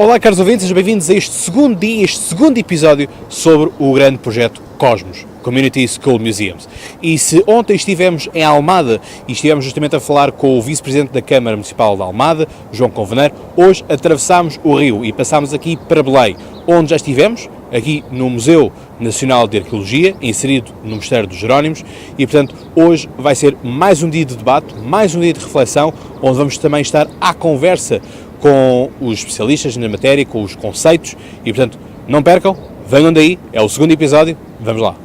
Olá, caros ouvintes, sejam bem-vindos a este segundo dia, este segundo episódio sobre o grande projeto Cosmos, Community School Museums. E se ontem estivemos em Almada e estivemos justamente a falar com o vice-presidente da Câmara Municipal de Almada, João Conveneiro, hoje atravessámos o rio e passámos aqui para Belém, onde já estivemos, aqui no Museu Nacional de Arqueologia, inserido no Mosteiro dos Jerónimos, e portanto hoje vai ser mais um dia de debate, mais um dia de reflexão, onde vamos também estar à conversa com os especialistas na matéria, com os conceitos, e portanto não percam, venham daí, é o segundo episódio, vamos lá.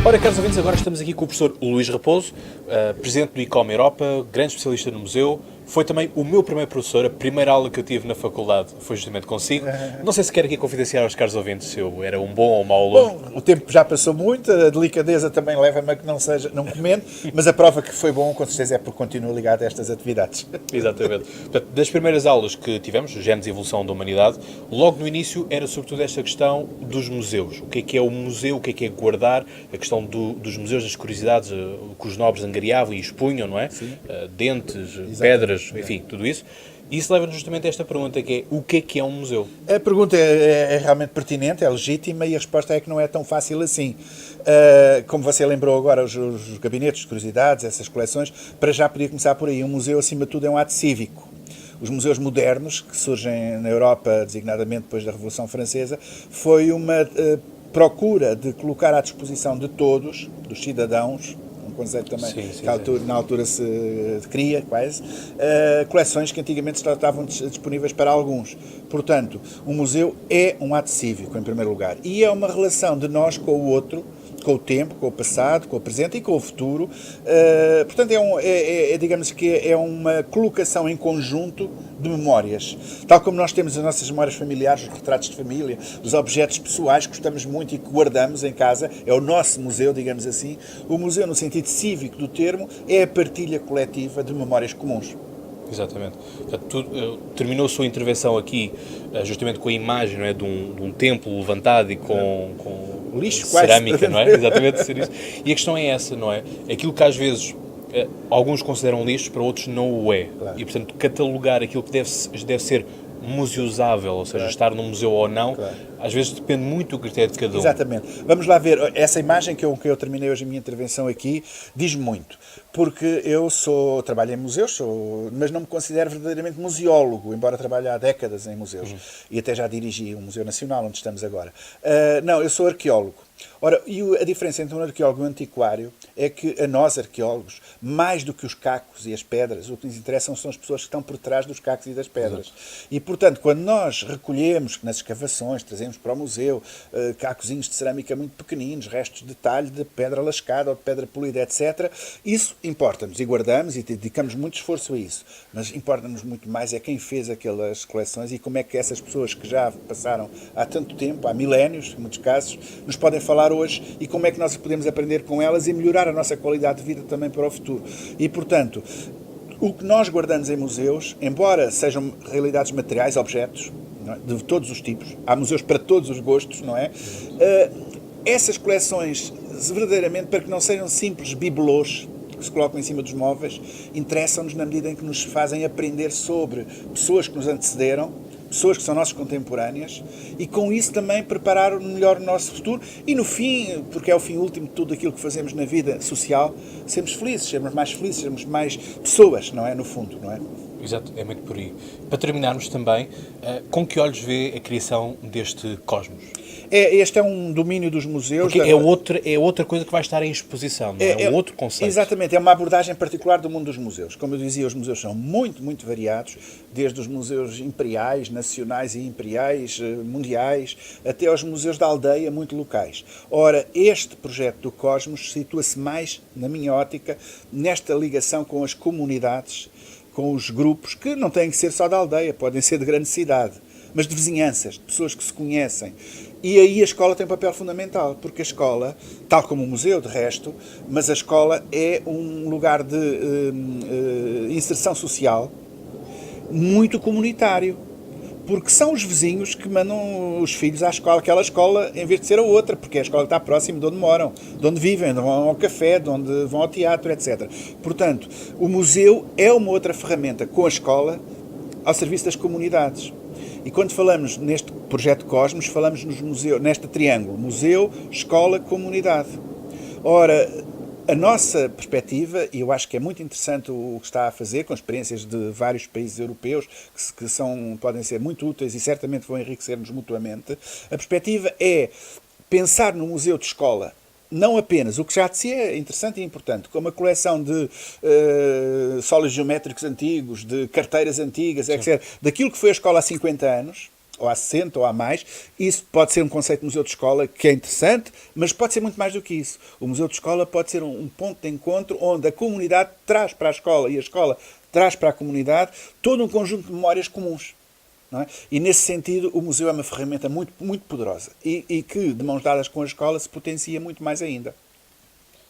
Ora, caros ouvintes, agora estamos aqui com o professor Luís Raposo, presidente do ICOM Europa, grande especialista no museu. Foi também o meu primeiro professor, a primeira aula que eu tive na faculdade foi justamente consigo. Não sei se quer aqui confidenciar aos caros ouvintes se eu era um bom ou um mau aluno. Bom, o tempo já passou muito, a delicadeza também leva-me a que não comendo, mas a prova que foi bom, com certeza, é porque continuo ligado a estas atividades. Exatamente. Portanto, das primeiras aulas que tivemos, Genes e Evolução da Humanidade, logo no início era sobretudo esta questão dos museus. O que é o museu, o que é guardar, a questão dos museus, das curiosidades que os nobres angariavam e expunham, não é? Dentes, exatamente, pedras, enfim, tudo isso. E isso leva-nos justamente a esta pergunta, que é o que é um museu? A pergunta é realmente pertinente, é legítima, e a resposta é que não é tão fácil assim. Como você lembrou agora, os gabinetes de curiosidades, essas coleções, para já podia começar por aí. Um museu, acima de tudo, é um ato cívico. Os museus modernos, que surgem na Europa, designadamente depois da Revolução Francesa, foi uma procura de colocar à disposição de todos, dos cidadãos, um conceito também que na altura se cria, quase, coleções que antigamente estavam disponíveis para alguns. Portanto, um museu é um ato cívico, em primeiro lugar, e é uma relação de nós com o outro, com o tempo, com o passado, com o presente e com o futuro. Portanto, digamos que é uma colocação em conjunto de memórias. Tal como nós temos as nossas memórias familiares, os retratos de família, os objetos pessoais que gostamos muito e que guardamos em casa, é o nosso museu, digamos assim. O museu, no sentido cívico do termo, é a partilha coletiva de memórias comuns. Exatamente. Portanto, terminou a sua intervenção aqui justamente com a imagem, não é, de um templo levantado e com lixo, cerâmica, quase. não é? Exatamente, ser isso. E a questão é essa, não é? Aquilo que às vezes alguns consideram lixo, para outros não o é. Claro. E, portanto, catalogar aquilo que deve ser museusável, ou seja, claro, estar num museu ou não, claro, às vezes depende muito do critério de cada um. Exatamente. Vamos lá ver. Essa imagem que eu terminei hoje a minha intervenção aqui diz muito. Porque eu trabalho em museus, mas não me considero verdadeiramente museólogo, embora trabalhe há décadas em museus. E até já dirigi um Museu Nacional, onde estamos agora. Não, eu sou arqueólogo. Ora, e a diferença entre um arqueólogo e um antiquário é que a nós, arqueólogos, mais do que os cacos e as pedras, o que nos interessam são as pessoas que estão por trás dos cacos e das pedras. Exato. E, portanto, quando nós recolhemos nas escavações, trazemos para o museu cacozinhos de cerâmica muito pequeninos, restos de talho de pedra lascada ou de pedra polida, etc., isso importa-nos e guardamos e dedicamos muito esforço a isso. Mas importa-nos muito mais é quem fez aquelas coleções e como é que essas pessoas que já passaram há tanto tempo, há milénios, em muitos casos, nos podem falar hoje e como é que nós podemos aprender com elas e melhorar a nossa qualidade de vida também para o futuro. E, portanto, o que nós guardamos em museus, embora sejam realidades materiais, objetos, não é? De todos os tipos, há museus para todos os gostos, não é? Essas coleções, verdadeiramente, para que não sejam simples bibelôs que se colocam em cima dos móveis, interessam-nos na medida em que nos fazem aprender sobre pessoas que nos antecederam, pessoas que são nossas contemporâneas, e com isso também preparar melhor o nosso futuro e no fim, porque é o fim último de tudo aquilo que fazemos na vida social, sermos felizes, sermos mais pessoas, não é? No fundo, não é? Exato, é muito por aí. Para terminarmos também, com que olhos vê a criação deste cosmos? Este é um domínio dos museus. Porque é outra coisa que vai estar em exposição, não é? Outro conceito. Exatamente, é uma abordagem particular do mundo dos museus. Como eu dizia, os museus são muito, muito variados, desde os museus imperiais, nacionais e imperiais, mundiais, até aos museus da aldeia, muito locais. Ora, este projeto do Cosmos situa-se mais, na minha ótica, nesta ligação com as comunidades, com os grupos, que não têm que ser só da aldeia, podem ser de grande cidade, mas de vizinhanças, de pessoas que se conhecem. E aí a escola tem um papel fundamental, porque a escola, tal como o museu de resto, mas a escola é um lugar de inserção social muito comunitário, porque são os vizinhos que mandam os filhos à escola, aquela escola, em vez de ser a outra, porque a escola está próxima de onde moram, de onde vivem, de onde vão ao café, de onde vão ao teatro, etc. Portanto, o museu é uma outra ferramenta com a escola ao serviço das comunidades. E quando falamos neste projeto Cosmos, falamos neste triângulo, museu, escola, comunidade. Ora, a nossa perspectiva, e eu acho que é muito interessante o que está a fazer, com experiências de vários países europeus, podem ser muito úteis e certamente vão enriquecer-nos mutuamente, a perspectiva é pensar no museu de escola, não apenas o que já de si é interessante e importante, como a coleção de sólidos geométricos antigos, de carteiras antigas, etc., daquilo que foi a escola há 50 anos, ou há 60 ou há mais, isso pode ser um conceito de museu de escola que é interessante, mas pode ser muito mais do que isso. O museu de escola pode ser um ponto de encontro onde a comunidade traz para a escola e a escola traz para a comunidade todo um conjunto de memórias comuns. Não é? E nesse sentido o museu é uma ferramenta muito, muito poderosa e que, de mãos dadas com a escola, se potencia muito mais ainda.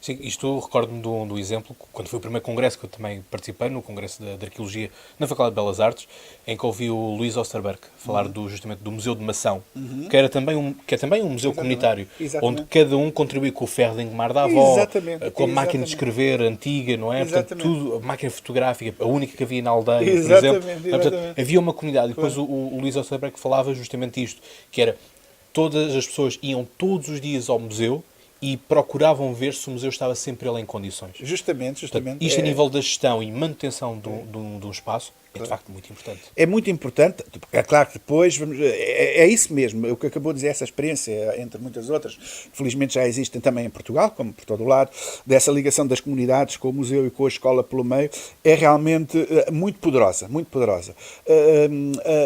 Sim, isto recordo-me do exemplo, quando foi o primeiro congresso que eu também participei, no congresso de Arqueologia na Faculdade de Belas Artes, em que ouvi o Luís Osterberg falar justamente do Museu de Mação, que é também um museu comunitário, onde cada um contribui com o ferro de engomar da avó, com a máquina de escrever antiga, não é? Portanto, tudo, a máquina fotográfica, a única que havia na aldeia, por exemplo. Portanto, havia uma comunidade. E depois o Luís Osterberg falava justamente isto, que era, todas as pessoas iam todos os dias ao museu e procuravam ver se o museu estava sempre ele em condições. Justamente. Portanto, isto a nível da gestão e manutenção de um espaço é de facto muito importante. É muito importante. É claro que depois, é isso mesmo, o que acabou de dizer, essa experiência, entre muitas outras, felizmente já existem também em Portugal, como por todo o lado, dessa ligação das comunidades com o museu e com a escola pelo meio, é realmente muito poderosa, muito poderosa.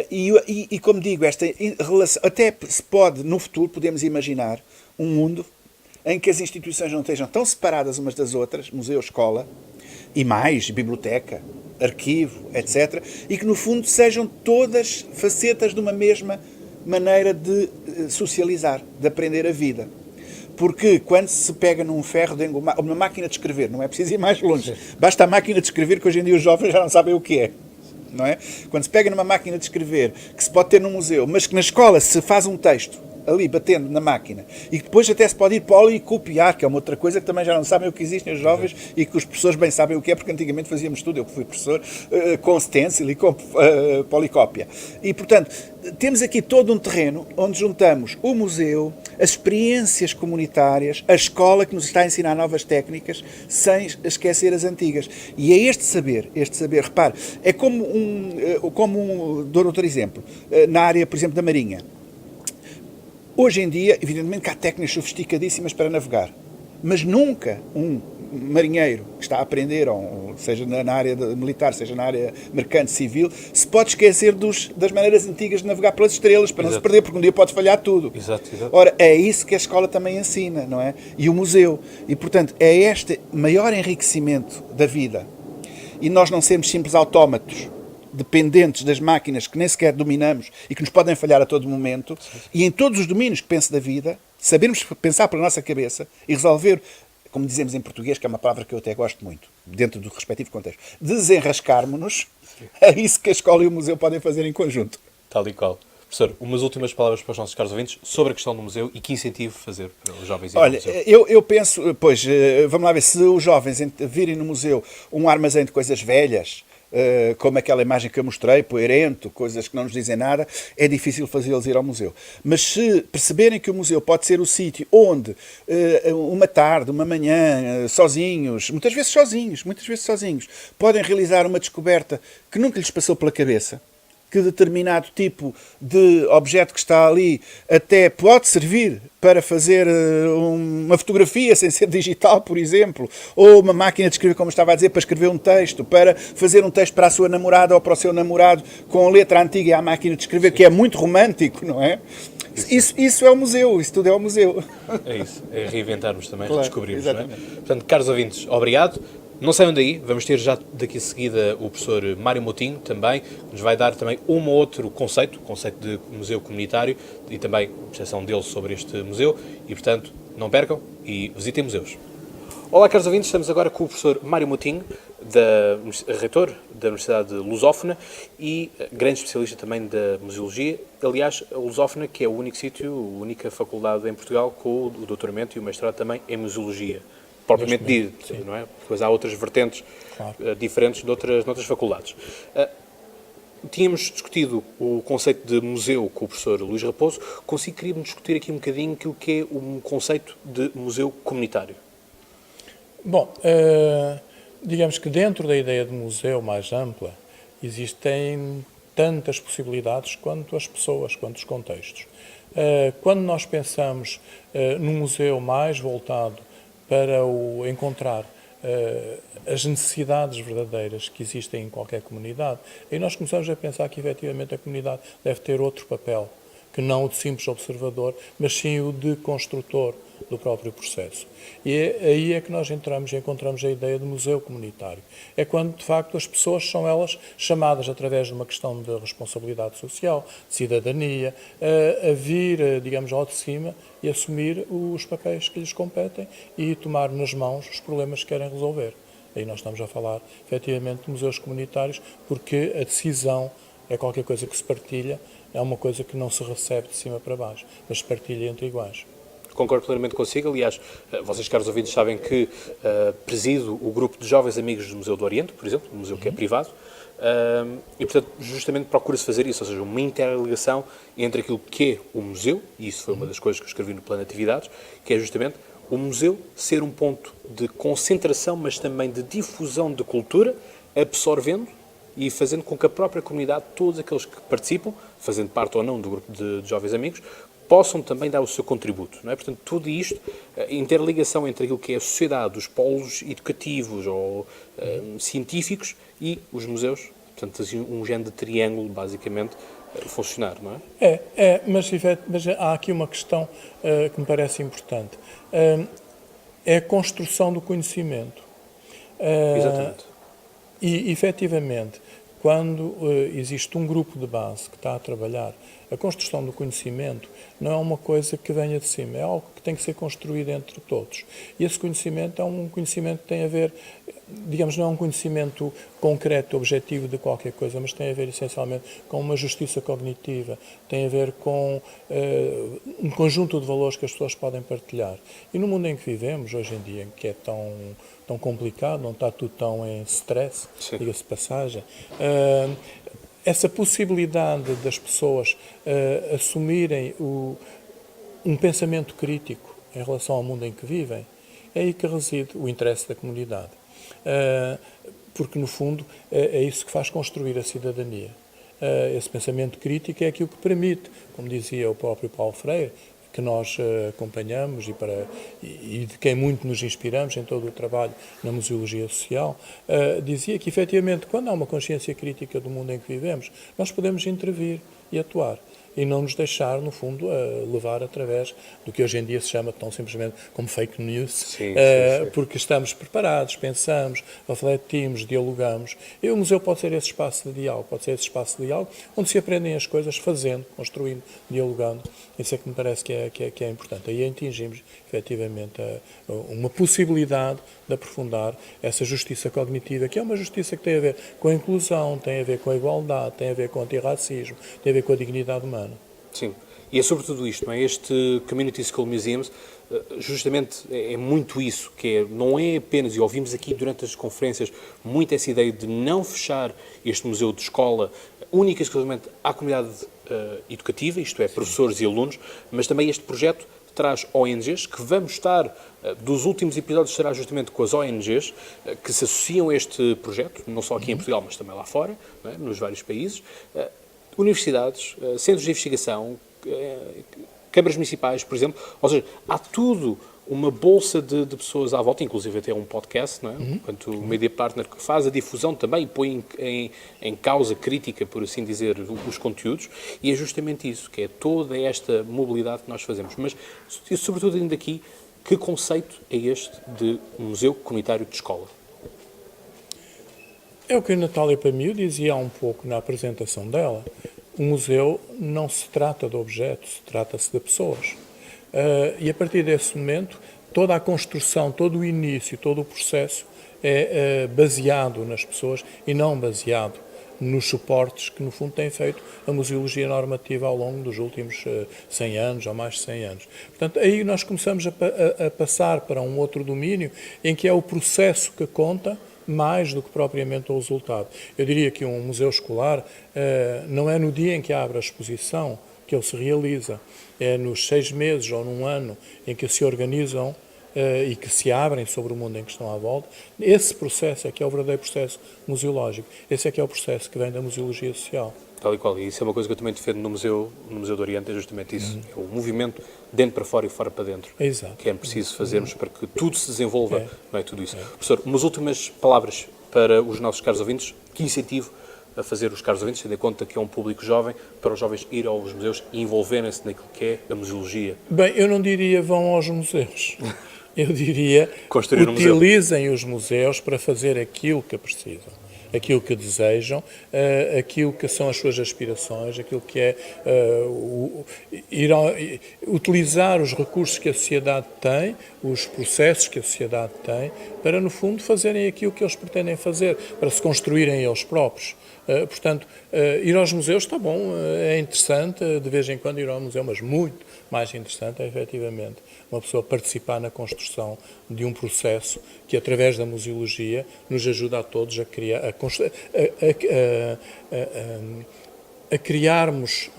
E como digo, esta relação, até se pode, no futuro, podemos imaginar um mundo em que as instituições não estejam tão separadas umas das outras, museu, escola, e mais, biblioteca, arquivo, etc., e que no fundo sejam todas facetas de uma mesma maneira de socializar, de aprender a vida. Porque quando se pega num ferro de engomar, ou numa máquina de escrever, não é preciso ir mais longe, basta a máquina de escrever, que hoje em dia os jovens já não sabem o que é. Não é? Quando se pega numa máquina de escrever, que se pode ter num museu, mas que na escola se faz um texto, ali batendo na máquina, e que depois até se pode ir policopiar, que é uma outra coisa que também já não sabem o que existem os jovens e que os professores bem sabem o que é, porque antigamente fazíamos tudo, eu que fui professor, com stencil e com policópia. E, portanto, temos aqui todo um terreno onde juntamos o museu, as experiências comunitárias, a escola que nos está a ensinar novas técnicas, sem esquecer as antigas. E é este saber, repare, é dou outro exemplo, na área, por exemplo, da Marinha. Hoje em dia, evidentemente que há técnicas sofisticadíssimas para navegar, mas nunca um marinheiro que está a aprender, seja na área militar, seja na área mercante, civil, se pode esquecer das maneiras antigas de navegar pelas estrelas, para não se perder, porque um dia pode falhar tudo. Exato. Ora, é isso que a escola também ensina, não é? E o museu. E, portanto, é este maior enriquecimento da vida. E nós não sermos simples autómatos, dependentes das máquinas que nem sequer dominamos e que nos podem falhar a todo momento, e em todos os domínios que penso da vida, sabermos pensar pela nossa cabeça e resolver, como dizemos em português, que é uma palavra que eu até gosto muito, dentro do respectivo contexto, desenrascarmos-nos, é isso que a escola e o museu podem fazer em conjunto. Tal e qual. Professor, umas últimas palavras para os nossos caros ouvintes sobre a questão do museu e que incentivo fazer para os jovens irem ao museu. Olha, eu penso, vamos lá ver, se os jovens virem no museu um armazém de coisas velhas, como aquela imagem que eu mostrei, poeirento, coisas que não nos dizem nada, é difícil fazê-los ir ao museu. Mas se perceberem que o museu pode ser o sítio onde, uma tarde, uma manhã, sozinhos, muitas vezes sozinhos, podem realizar uma descoberta que nunca lhes passou pela cabeça, que determinado tipo de objeto que está ali até pode servir para fazer uma fotografia sem ser digital, por exemplo, ou uma máquina de escrever, como estava a dizer, para escrever um texto, para fazer um texto para a sua namorada ou para o seu namorado com a letra antiga e a máquina de escrever, que é muito romântico, não é? Isso é o museu, isso tudo é o museu. É isso, é reinventarmos também, claro, descobrirmos, não é? Portanto, caros ouvintes, obrigado. Não saiam daí, vamos ter já daqui a seguida o professor Mário Moutinho também, que nos vai dar também um ou outro conceito, conceito de museu comunitário e também a percepção dele sobre este museu e, portanto, não percam e visitem museus. Olá, caros ouvintes, estamos agora com o professor Mário Moutinho, reitor da Universidade Lusófona e grande especialista também da museologia. Aliás, a Lusófona, que é o único sítio, a única faculdade em Portugal com o doutoramento e o mestrado também em museologia. Propriamente dito, não é? Pois há outras vertentes diferentes de noutras faculdades. Tínhamos discutido o conceito de museu com o professor Luís Raposo. Consigo queríamos discutir aqui um bocadinho aquilo que é um conceito de museu comunitário. Bom, digamos que dentro da ideia de museu mais ampla existem tantas possibilidades quanto as pessoas, quanto os contextos. Quando nós pensamos num museu mais voltado para encontrar as necessidades verdadeiras que existem em qualquer comunidade, aí nós começamos a pensar que efetivamente a comunidade deve ter outro papel, que não o de simples observador, mas sim o de construtor do próprio processo. E aí é que nós encontramos a ideia de museu comunitário. É quando, de facto, as pessoas são elas chamadas, através de uma questão de responsabilidade social, de cidadania, a vir, digamos, ao de cima e assumir os papéis que lhes competem e tomar nas mãos os problemas que querem resolver. Aí nós estamos a falar, efetivamente, de museus comunitários, porque a decisão é qualquer coisa que se partilha, é uma coisa que não se recebe de cima para baixo, mas se partilha entre iguais. Concordo plenamente consigo. Aliás, vocês, caros ouvintes, sabem que presido o grupo de jovens amigos do Museu do Oriente, por exemplo, um museu que é privado, e, portanto, justamente procura-se fazer isso, ou seja, uma interligação entre aquilo que é o museu, e isso foi uma das coisas que eu escrevi no plano de atividades, que é justamente o museu ser um ponto de concentração, mas também de difusão de cultura, absorvendo e fazendo com que a própria comunidade, todos aqueles que participam, fazendo parte ou não do grupo de jovens amigos, possam também dar o seu contributo, não é? Portanto, tudo isto, a interligação entre aquilo que é a sociedade, os polos educativos ou científicos e os museus, portanto, assim, um género de triângulo, basicamente, funcionar, não é? Mas há aqui uma questão que me parece importante. É a construção do conhecimento. Exatamente. E, efetivamente, quando existe um grupo de base que está a trabalhar, a construção do conhecimento não é uma coisa que venha de cima, é algo que tem que ser construído entre todos. E esse conhecimento é um conhecimento que tem a ver, digamos, não é um conhecimento concreto, objetivo de qualquer coisa, mas tem a ver essencialmente com uma justiça cognitiva, tem a ver com um conjunto de valores que as pessoas podem partilhar. E no mundo em que vivemos, hoje em dia, em que é tão complicado, não está tudo tão em stress, diga-se de passagem, essa possibilidade das pessoas assumirem um pensamento crítico em relação ao mundo em que vivem, é aí que reside o interesse da comunidade. Porque, no fundo, é isso que faz construir a cidadania. Esse pensamento crítico é aquilo que permite, como dizia o próprio Paulo Freire, que nós acompanhamos e de quem muito nos inspiramos em todo o trabalho na museologia social, dizia que, efetivamente, quando há uma consciência crítica do mundo em que vivemos, nós podemos intervir e atuar. E não nos deixar, no fundo, levar através do que hoje em dia se chama tão simplesmente como fake news, Sim. porque estamos preparados, pensamos, refletimos, dialogamos. E o museu pode ser esse espaço de diálogo, onde se aprendem as coisas fazendo, construindo, dialogando. Isso é que me parece que é importante. Aí atingimos, efetivamente, uma possibilidade de aprofundar essa justiça cognitiva, que é uma justiça que tem a ver com a inclusão, tem a ver com a igualdade, tem a ver com o antirracismo, tem a ver com a dignidade humana. Sim, e é sobretudo isto, não é? Este Community School Museums, justamente é muito isso, que não é apenas, e ouvimos aqui durante as conferências, muito essa ideia de não fechar este museu de escola única e exclusivamente à comunidade educativa, isto é, professores e alunos, mas também este projeto traz ONGs, que vamos estar, dos últimos episódios será justamente com as ONGs que se associam a este projeto, não só aqui em Portugal, mas também lá fora, não é? Nos vários países, universidades, centros de investigação, câmaras municipais, por exemplo, ou seja, há tudo uma bolsa de pessoas à volta, inclusive até um podcast, não é? Enquanto o Media Partner que faz a difusão também e põe em causa crítica, por assim dizer, os conteúdos, e é justamente isso, que é toda esta mobilidade que nós fazemos. Mas, sobretudo ainda aqui, que conceito é este de um museu comunitário de escola? É o que a Natália Pamio dizia há um pouco na apresentação dela. O museu não se trata de objetos, trata-se de pessoas. E a partir desse momento, toda a construção, todo o início, todo o processo é baseado nas pessoas e não baseado nos suportes que, no fundo, têm feito a museologia normativa ao longo dos últimos 100 anos ou mais de 100 anos. Portanto, aí nós começamos a passar para um outro domínio em que é o processo que conta mais do que propriamente o resultado. Eu diria que um museu escolar não é no dia em que abre a exposição que ele se realiza, é nos 6 meses ou num ano em que se organizam e que se abrem sobre o mundo em que estão à volta. Esse processo é que é o verdadeiro processo museológico. Esse é que é o processo que vem da museologia social. Tal e qual. E isso é uma coisa que eu também defendo no Museu do Oriente, é justamente isso. É o movimento dentro para fora e fora para dentro. Exato. Que é preciso fazermos para que tudo se desenvolva, não é tudo isso. Professor, umas últimas palavras para os nossos caros ouvintes. Que incentivo a fazer os caros ouvintes, tendo em conta que é um público jovem, para os jovens ir aos museus e envolverem-se naquilo que é a museologia? Bem, eu não diria vão aos museus. Eu diria Construir utilizem os museus para fazer aquilo que precisam, aquilo que desejam, aquilo que são as suas aspirações, aquilo que é utilizar os recursos que a sociedade tem, os processos que a sociedade tem, para, no fundo, fazerem aquilo que eles pretendem fazer, para se construírem eles próprios. Portanto, ir aos museus está bom, é interessante, de vez em quando ir ao museu, mas muito mais interessante é, efetivamente, uma pessoa participar na construção de um processo que, através da museologia, nos ajuda a todos a criar, a criarmos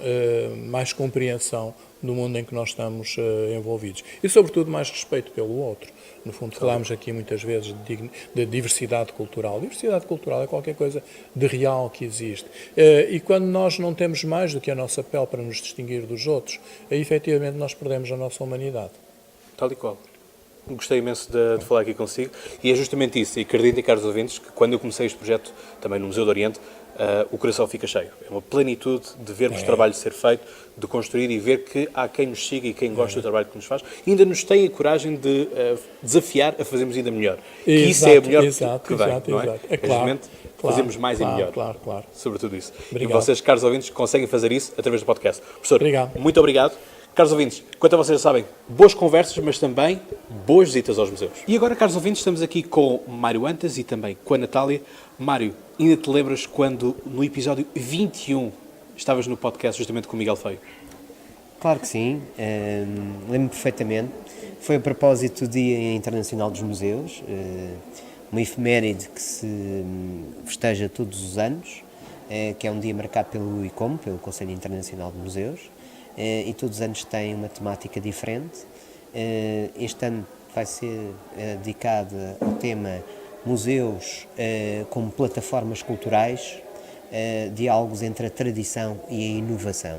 mais compreensão do mundo em que nós estamos envolvidos. E, sobretudo, mais respeito pelo outro. No fundo, falámos aqui muitas vezes de diversidade cultural. Diversidade cultural é qualquer coisa de real que existe. E quando nós não temos mais do que a nossa pele para nos distinguir dos outros, aí, efetivamente, nós perdemos a nossa humanidade. Tal e qual. Gostei imenso de falar aqui consigo e é justamente isso. E acreditem, caros ouvintes, que quando eu comecei este projeto também no Museu do Oriente, o coração fica cheio. É uma plenitude de vermos o trabalho ser feito, de construir e ver que há quem nos siga e quem gosta do trabalho que nos faz. E ainda nos tem a coragem de desafiar a fazermos ainda melhor. Que isso é a melhor que vem, não é? É claro, justamente fazermos mais e melhor. Claro. Sobre tudo isso. Obrigado. E vocês, caros ouvintes, conseguem fazer isso através do podcast. Professor, Obrigado. muito obrigado. Caros ouvintes, quanto a vocês já sabem, boas conversas, mas também boas visitas aos museus. E agora, caros ouvintes, estamos aqui com Mário Antas e também com a Natália. Mário, ainda te lembras quando no episódio 21 estavas no podcast justamente com o Miguel Feio? Claro que sim, lembro-me perfeitamente. Foi a propósito do Dia Internacional dos Museus, uma efeméride que se festeja todos os anos, que é um dia marcado pelo ICOM, pelo Conselho Internacional de Museus, e todos os anos tem uma temática diferente. Este ano vai ser dedicado ao tema Museus como plataformas culturais, diálogos entre a tradição e a inovação.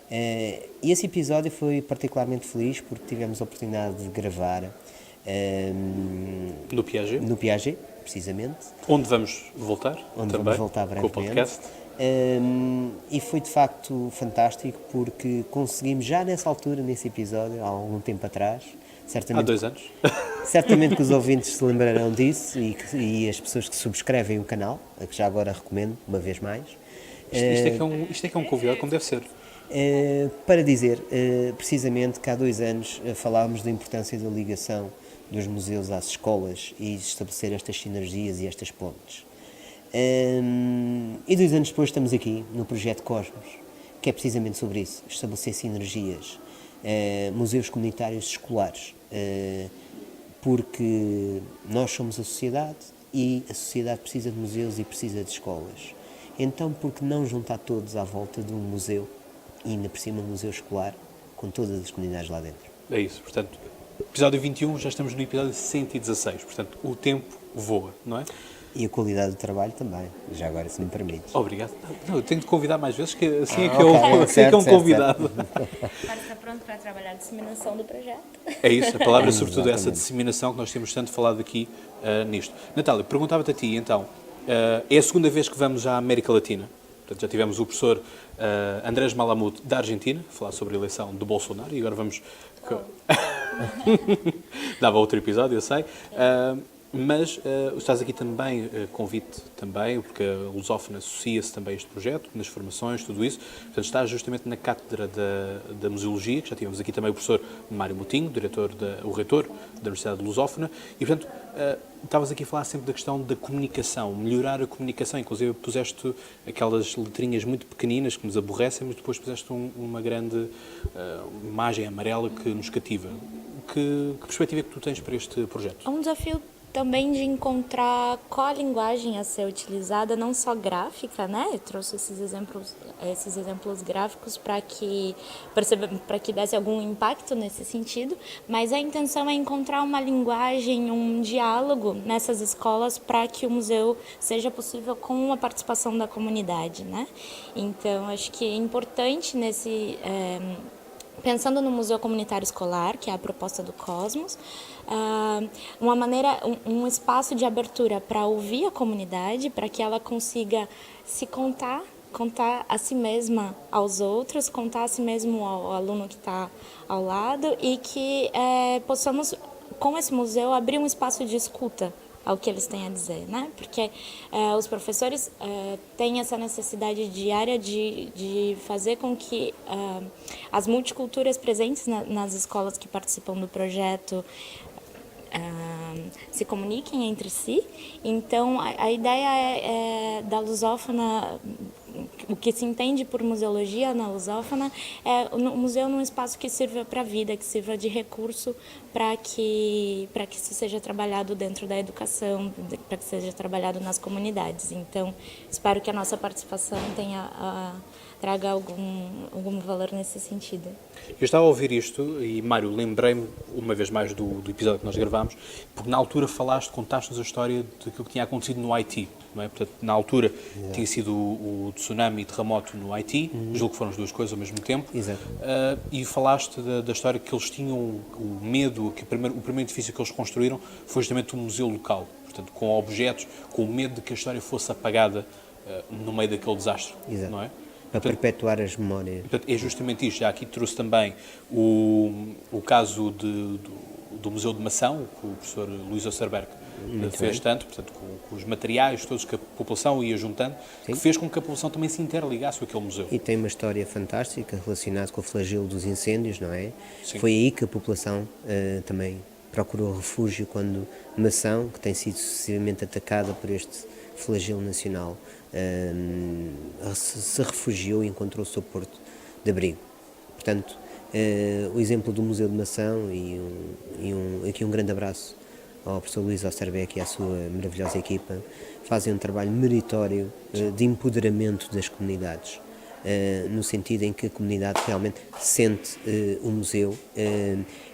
E esse episódio foi particularmente feliz porque tivemos a oportunidade de gravar No Piaget? no Piaget, precisamente. Onde vamos voltar Onde também, vamos voltar com o brevemente. podcast. E foi de facto fantástico porque conseguimos já nessa altura, nesse episódio, há algum tempo atrás, Há certamente, 2 anos. certamente que os ouvintes se lembrarão disso e as pessoas que subscrevem o canal, a que já agora recomendo uma vez mais. Isto é que é um convidado como deve ser. Para dizer, precisamente que há 2 anos falávamos da importância da ligação dos museus às escolas e estabelecer estas sinergias e estas pontes. E 2 anos depois estamos aqui no projeto Cosmos, que é precisamente sobre isso, estabelecer sinergias, museus comunitários escolares, porque nós somos a sociedade e a sociedade precisa de museus e precisa de escolas. Então, por que não juntar todos à volta de um museu, e ainda por cima um museu escolar, com todas as comunidades lá dentro? É isso, portanto, episódio 21, já estamos no episódio 116, portanto, o tempo voa, não é? E a qualidade do trabalho também, já agora, se me permites. Obrigado. Não, eu tenho de convidar mais vezes, que assim é que, ok, assim é que é um certo, convidado. Agora está pronto para trabalhar a disseminação do projeto. É isso, a palavra é sobretudo essa Exatamente. disseminação que nós temos tanto falado aqui nisto. Natália, perguntava-te a ti, então, é a segunda vez que vamos à América Latina. Portanto, já tivemos o professor Andrés Malamud, da Argentina, a falar sobre a eleição de Bolsonaro, e agora vamos... Dava outro episódio, eu sei. Mas estás aqui também, convite também, porque a Lusófona associa-se também a este projeto, nas formações, tudo isso. Portanto, estás justamente na cátedra da Museologia, que já tivemos aqui também o professor Mário Moutinho, o reitor da Universidade de Lusófona, e, portanto, estavas aqui a falar sempre da questão da comunicação, melhorar a comunicação, inclusive puseste aquelas letrinhas muito pequeninas que nos aborrecem, mas depois puseste uma grande imagem amarela que nos cativa. Que perspectiva é que tu tens para este projeto? É um desafio também de encontrar qual a linguagem a ser utilizada, não só gráfica, né? Eu trouxe esses exemplos gráficos para que desse algum impacto nesse sentido, mas a intenção é encontrar uma linguagem, um diálogo nessas escolas para que o museu seja possível com a participação da comunidade, né? Então, acho que é importante pensando no Museu Comunitário Escolar, que é a proposta do Cosmos, um espaço de abertura para ouvir a comunidade, para que ela consiga se contar a si mesma aos outros, contar a si mesmo ao aluno que está ao lado e que possamos, com esse museu, abrir um espaço de escuta ao que eles têm a dizer, né? Porque os professores têm essa necessidade diária de fazer com que as multiculturas presentes nas escolas que participam do projeto se comuniquem entre si. Então, a ideia da Lusófona, o que se entende por museologia na Lusófona, é o museu num espaço que sirva para a vida, que sirva de recurso para que isso seja trabalhado dentro da educação, para que seja trabalhado nas comunidades. Então, espero que a nossa participação tenha traga algum valor nesse sentido. Eu estava a ouvir isto e, Mário, lembrei-me uma vez mais do episódio que nós gravámos, porque na altura contaste-nos a história daquilo que tinha acontecido no Haiti, não é? Portanto, na altura tinha sido o tsunami e terremoto no Haiti, julgo que foram as duas coisas ao mesmo tempo. Exato. E falaste da história que eles tinham o medo, que o primeiro edifício que eles construíram foi justamente um museu local, portanto, com objetos, com o medo de que a história fosse apagada no meio daquele desastre, Exato. não é? Para perpetuar as memórias. Portanto, é justamente isto. Já aqui trouxe também o caso do Museu de Mação, que o professor Luís Osterberg fez tanto, portanto, com os materiais todos que a população ia juntando, que fez com que a população também se interligasse com aquele museu. E tem uma história fantástica relacionada com o flagelo dos incêndios, não é? Sim. Foi aí que a população também procurou refúgio quando Mação, que tem sido sucessivamente atacada por este flagelo nacional, se refugiou e encontrou o seu porto de abrigo. Portanto, o exemplo do Museu de Mação aqui um grande abraço ao professor Luís Osterbeck e à sua maravilhosa equipa, fazem um trabalho meritório de empoderamento das comunidades, no sentido em que a comunidade realmente sente o museu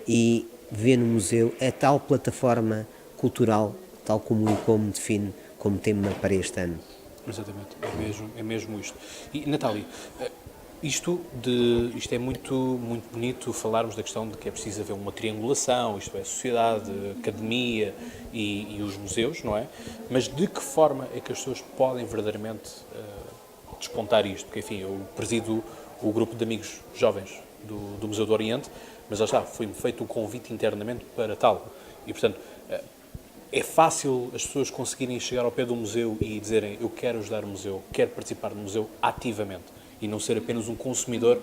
e vê no museu a tal plataforma cultural, tal como o ICOM define como tema para este ano. Exatamente, é mesmo isto. E, Natália, isto é muito, muito bonito falarmos da questão de que é preciso haver uma triangulação, isto é, a sociedade, a academia e os museus, não é? Mas de que forma é que as pessoas podem verdadeiramente despontar isto? Porque, enfim, eu presido o grupo de amigos jovens do Museu do Oriente, mas lá está, foi-me feito um convite internamente para tal. E, portanto, é fácil as pessoas conseguirem chegar ao pé do museu e dizerem eu quero ajudar o museu, quero participar do museu ativamente e não ser apenas um consumidor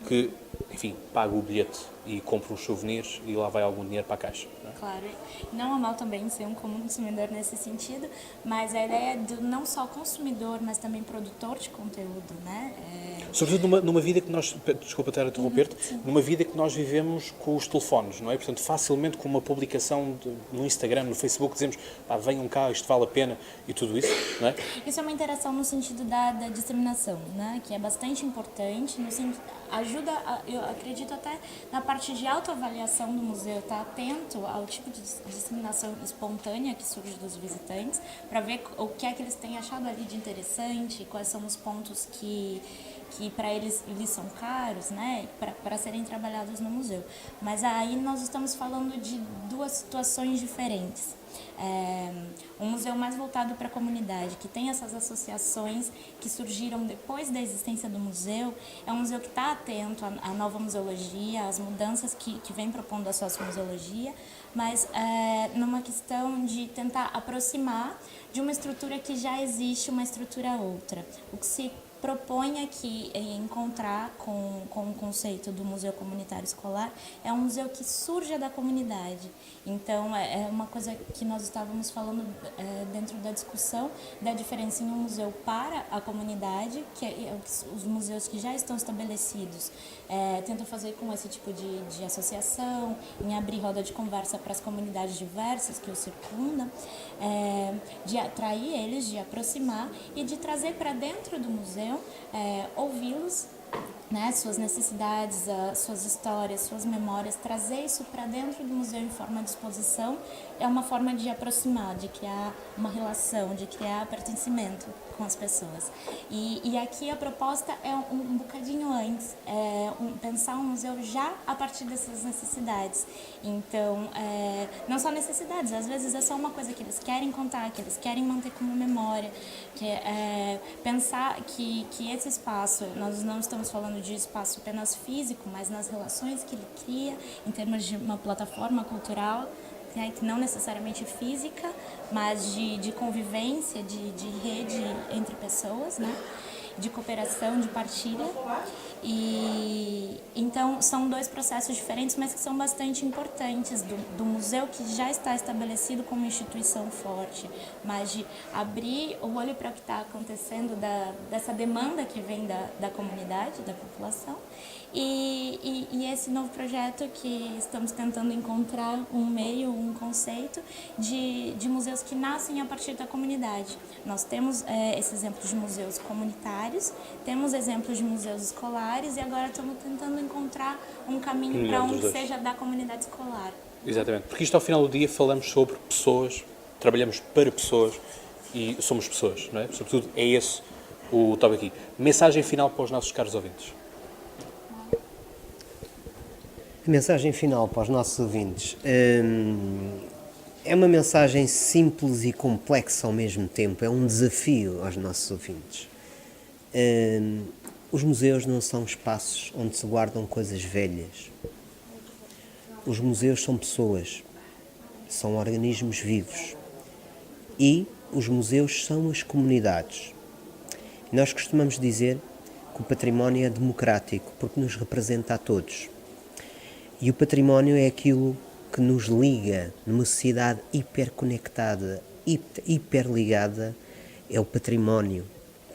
que, enfim, paga o bilhete e compra uns souvenirs e lá vai algum dinheiro para a caixa. Não é? Claro, não é mal também ser um consumidor nesse sentido, mas a ideia de não só consumidor, mas também produtor de conteúdo, né? Sobretudo numa vida que nós, desculpa estar a interromper-te, numa vida que nós vivemos com os telefones, não é? Portanto, facilmente com uma publicação no Instagram, no Facebook, dizemos, venham cá, isto vale a pena e tudo isso, não é? Isso é uma interação no sentido da disseminação, né? Que é bastante importante, ajuda, eu acredito até na parte de autoavaliação do museu, estar atento ao tipo de disseminação espontânea que surge dos visitantes, para ver o que é que eles têm achado ali de interessante, quais são os pontos que para eles são caros, né, para serem trabalhados no museu. Mas aí nós estamos falando de duas situações diferentes. Um museu mais voltado para a comunidade, que tem essas associações que surgiram depois da existência do museu, é um museu que está atento à nova museologia, às mudanças que vem propondo a sociomuseologia, mas numa questão de tentar aproximar de uma estrutura que já existe, uma estrutura outra. O que se propõe aqui encontrar com o conceito do museu comunitário escolar é um museu que surja da comunidade. Então, é uma coisa que nós estávamos falando dentro da discussão da diferença em um museu para a comunidade, que é os museus que já estão estabelecidos tentam fazer com esse tipo de associação, em abrir roda de conversa para as comunidades diversas que o circundam, de atrair eles, de aproximar e de trazer para dentro do museu, ouvi-los, né, suas necessidades, suas histórias, suas memórias, trazer isso para dentro do museu em forma de exposição é uma forma de aproximar, de criar uma relação, de criar pertencimento com as pessoas. E aqui a proposta é um bocadinho antes, pensar um museu já a partir dessas necessidades. Então, não só necessidades, às vezes é só uma coisa que eles querem contar, que eles querem manter como memória, que pensar que esse espaço, nós não estamos falando de espaço apenas físico, mas nas relações que ele cria, em termos de uma plataforma cultural, né, que não necessariamente física, mas de convivência, de rede entre pessoas, né, de cooperação, de partilha. E então são dois processos diferentes, mas que são bastante importantes do museu que já está estabelecido como instituição forte, mas de abrir o olho para o que está acontecendo dessa demanda que vem da comunidade, da população. E esse novo projeto que estamos tentando encontrar um meio, um conceito de museus que nascem a partir da comunidade. Nós temos esse exemplo de museus comunitários, vários. Temos exemplos de museus escolares e agora estamos tentando encontrar um caminho para um que seja da comunidade escolar. Exatamente, porque isto ao final do dia falamos sobre pessoas, trabalhamos para pessoas e somos pessoas, não é? Sobretudo é esse o tópico aqui. Mensagem final para os nossos caros ouvintes. A mensagem final para os nossos ouvintes é uma mensagem simples e complexa ao mesmo tempo, é um desafio aos nossos ouvintes. Os museus não são espaços onde se guardam coisas velhas. Os museus são pessoas, são organismos vivos e os museus são as comunidades. Nós costumamos dizer que o património é democrático porque nos representa a todos. E o património é aquilo que nos liga numa sociedade hiperconectada, hiperligada, é o património,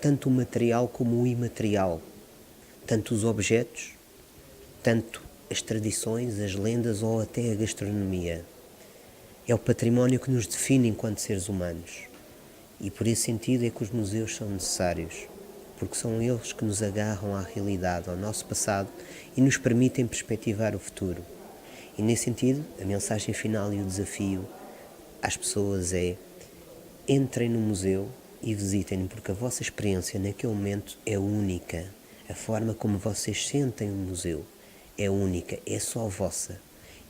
tanto o material como o imaterial, tanto os objetos, tanto as tradições, as lendas ou até a gastronomia. É o património que nos define enquanto seres humanos. E por esse sentido é que os museus são necessários, porque são eles que nos agarram à realidade, ao nosso passado e nos permitem perspectivar o futuro. E nesse sentido, a mensagem final e o desafio às pessoas é: entrem no museu e visitem-no, porque a vossa experiência naquele momento é única. A forma como vocês sentem o museu é única, é só vossa.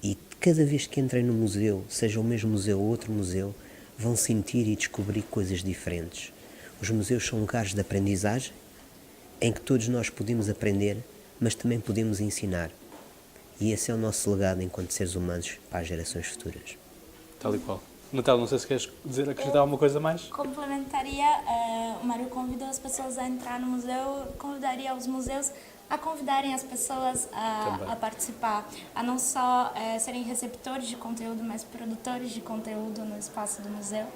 E cada vez que entrem no museu, seja o mesmo museu ou outro museu, vão sentir e descobrir coisas diferentes. Os museus são lugares de aprendizagem, em que todos nós podemos aprender, mas também podemos ensinar. E esse é o nosso legado enquanto seres humanos para as gerações futuras. Tal e qual. Natália, não sei se queres acrescentar alguma coisa mais? Complementaria, o Mário convidou as pessoas a entrar no museu, convidaria os museus a convidarem as pessoas a participar, a não só serem receptores de conteúdo, mas produtores de conteúdo no espaço do museu.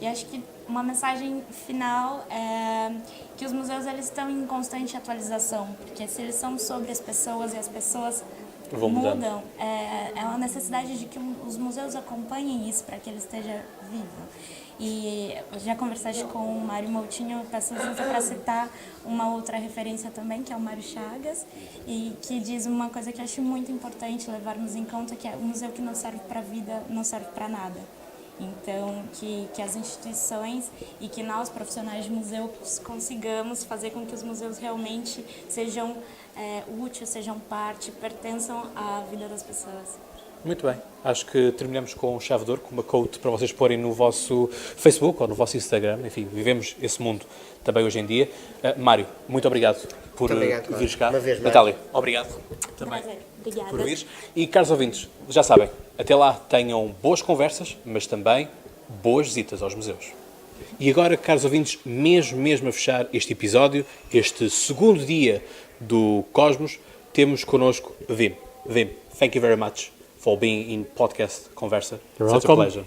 E acho que uma mensagem final é que os museus eles estão em constante atualização, porque se eles são sobre as pessoas e as pessoas mudam, é uma necessidade de que os museus acompanhem isso para que ele esteja vivo. E já conversaste com o Mário Moutinho, peço licença para citar uma outra referência também, que é o Mário Chagas, e que diz uma coisa que eu acho muito importante levarmos em conta, que é o museu que não serve para a vida, não serve para nada. Então, que as instituições e que nós, profissionais de museus, consigamos fazer com que os museus realmente sejam úteis, sejam parte, pertençam à vida das pessoas. Muito bem. Acho que terminamos com chave de ouro, com uma quote para vocês porem no vosso Facebook ou no vosso Instagram. Enfim, vivemos esse mundo também hoje em dia. Mário, muito obrigado por vires cá. Natália, obrigado também por vires. E, caros ouvintes, já sabem, até lá tenham boas conversas, mas também boas visitas aos museus. E agora, caros ouvintes, mesmo a fechar este episódio, este segundo dia do Cosmos, temos connosco Wim. Wim, thank you very much for being in podcast Conversa. Such a pleasure.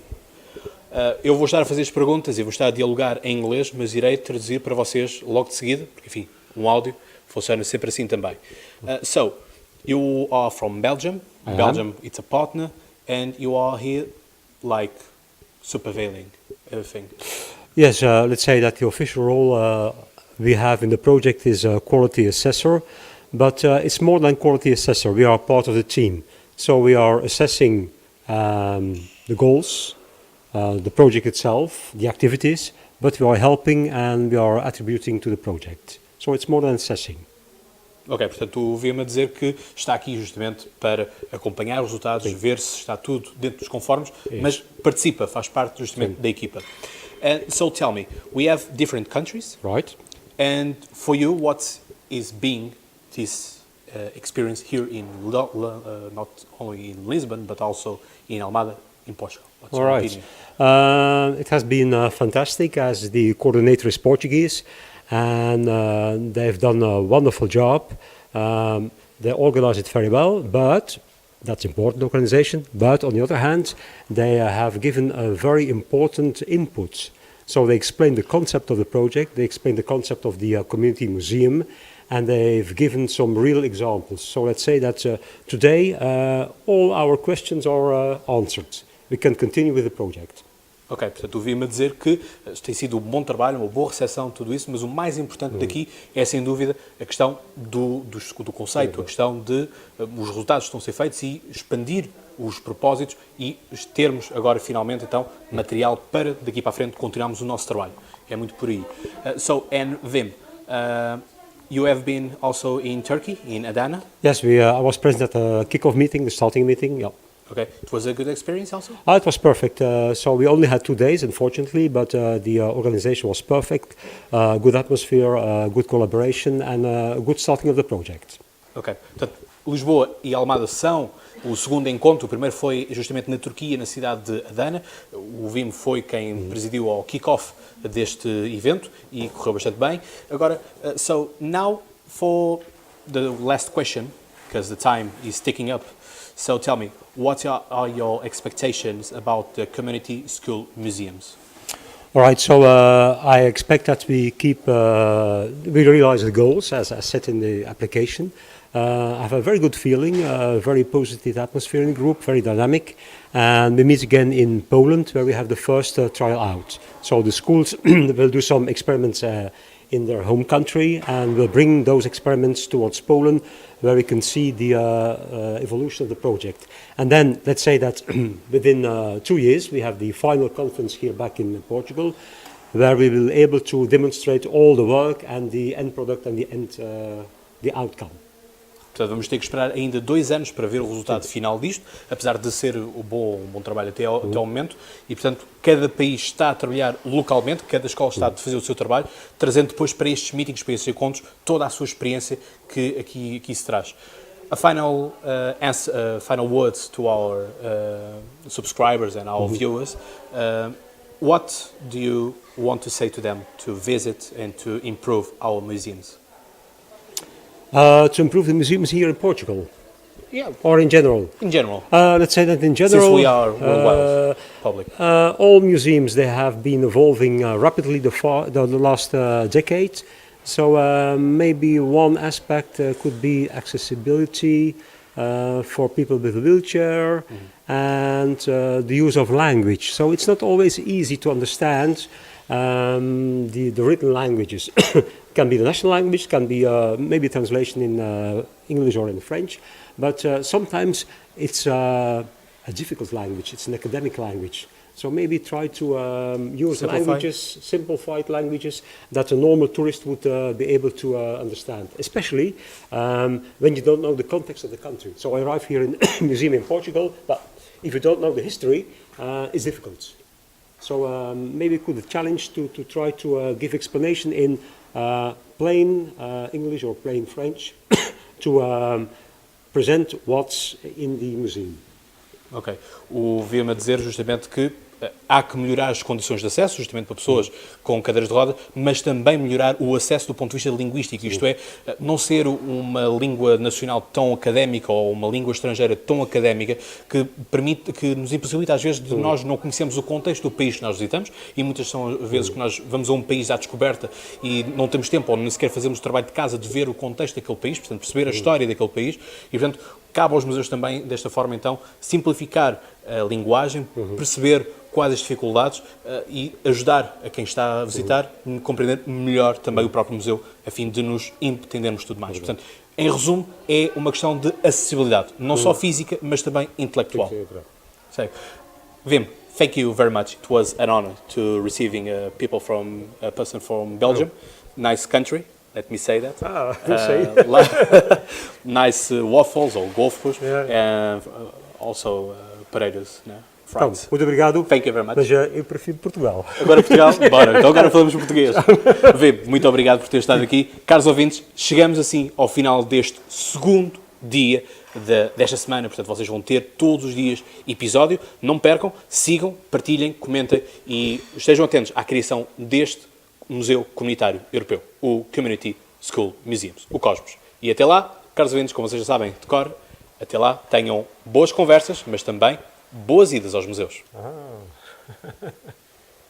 Eu vou estar a fazer as perguntas e vou estar a dialogar em inglês, mas irei traduzir para vocês logo de seguida, porque, enfim, um áudio funciona sempre assim também. So, you are from Belgium. Belgium, it's a partner, and you are here, like, supervising everything. Yes, let's say that the official role we have in the project is a quality assessor, but it's more than quality assessor. We are part of the team. So we are assessing the goals, the project itself, the activities, but we are helping and we are attributing to the project. So it's more than assessing. Ok, portanto, ouvi-me a dizer que está aqui justamente para acompanhar os resultados, ver se está tudo dentro dos conformes, mas participa, faz parte justamente da equipa. So tell me, we have different countries. Right. And for you, what is being this experience here in not only in Lisbon, but also in Almada, in Portugal? What's your opinion? It has been fantastic, as the coordinator is Portuguese, and they've done a wonderful job. They organize it very well, but that's important organization. But on the other hand, they have given a very important input. So they explain the concept of the project, they explain the concept of the community museum, and they've given some real examples. So let's say that today all our questions are answered. We can continue with the project. Ok, portanto, ouvi-me a dizer que tem sido um bom trabalho, uma boa recepção, tudo isso, mas o mais importante daqui é, sem dúvida, a questão do conceito, a questão de os resultados que estão a ser feitos e expandir os propósitos e termos agora, finalmente, então, material para, daqui para a frente, continuarmos o nosso trabalho. É muito por aí. And Wim, you have been also in Turkey, in Adana? Yes, I was present at the kick-off meeting, the starting meeting. Yeah. Okay, it was a good experience also? It was perfect. So we only had 2 days, unfortunately, but the organization was perfect. Good atmosphere, good collaboration, and a good starting of the project. Ok, portanto, Lisboa e Almada são o segundo encontro. O primeiro foi justamente na Turquia, na cidade de Adana. O Wim foi quem presidiu ao kick-off deste evento e correu bastante bem. Agora, so now for the last question, because the time is ticking up. So tell me, what are your expectations about the community school museums? All right, so I expect that we we realize the goals as set in the application. I have a very good feeling, a very positive atmosphere in the group, very dynamic. And we meet again in Poland, where we have the first trial out. So the schools will do some experiments in their home country, and we'll bring those experiments towards Poland, where we can see the evolution of the project. And then, let's say that within 2 years, we have the final conference here back in Portugal, where we will be able to demonstrate all the work and the end product and the outcome. Portanto, vamos ter que esperar ainda 2 anos para ver o resultado final disto, apesar de ser um bom trabalho até ao momento. E, portanto, cada país está a trabalhar localmente, cada escola está a fazer o seu trabalho, trazendo depois para estes meetings, para estes encontros, toda a sua experiência que aqui se traz. A final words to our subscribers and our viewers. What do you want to say to them to visit and to improve our museums? To improve the museums here in Portugal? Yeah. Or in general? In general. Let's say that in general... Since we are worldwide public. All museums, they have been evolving rapidly the last decade. So maybe one aspect could be accessibility for people with a wheelchair and the use of language. So it's not always easy to understand the written languages. Can be the national language, can be maybe a translation in English or in French, but sometimes it's a difficult language, it's an academic language. So maybe try to use simplified languages that a normal tourist would be able to understand, especially when you don't know the context of the country. So I arrive here in a museum in Portugal, but if you don't know the history, it's difficult. So maybe it could be a challenge to try to give explanation in plain English or plain French to present what's in the museum. Ok. Ouvi-me a dizer justamente que há que melhorar as condições de acesso, justamente para pessoas com cadeiras de roda, mas também melhorar o acesso do ponto de vista linguístico, isto é, não ser uma língua nacional tão académica ou uma língua estrangeira tão académica que nos impossibilita às vezes de nós não conhecermos o contexto do país que nós visitamos, e muitas são vezes que nós vamos a um país à descoberta e não temos tempo ou nem sequer fazemos o trabalho de casa de ver o contexto daquele país, portanto perceber a história daquele país, e portanto cabe aos museus também, desta forma então, simplificar a linguagem, perceber quais as dificuldades e ajudar a quem está a visitar a compreender melhor também o próprio museu, a fim de nos entendermos tudo mais. Portanto, em resumo, é uma questão de acessibilidade, não só física, mas também intelectual. So, Wim, thank you very much. It was an honor to receiving a person from Belgium, nice country. Let me say that. Nice waffles or golfos, and also pareiras, né? Então, muito obrigado. Thank you very much. Mas eu prefiro Portugal. Agora Portugal? Bora, então agora falamos português. Vê, muito obrigado por ter estado aqui. Caros ouvintes, chegamos assim ao final deste segundo dia desta semana. Portanto, vocês vão ter todos os dias episódio. Não percam, sigam, partilhem, comentem e estejam atentos à criação deste Museu Comunitário Europeu, o Community School Museums, o Cosmos. E até lá, caros ouvintes, como vocês já sabem, de cor, até lá tenham boas conversas, mas também boas idas aos museus.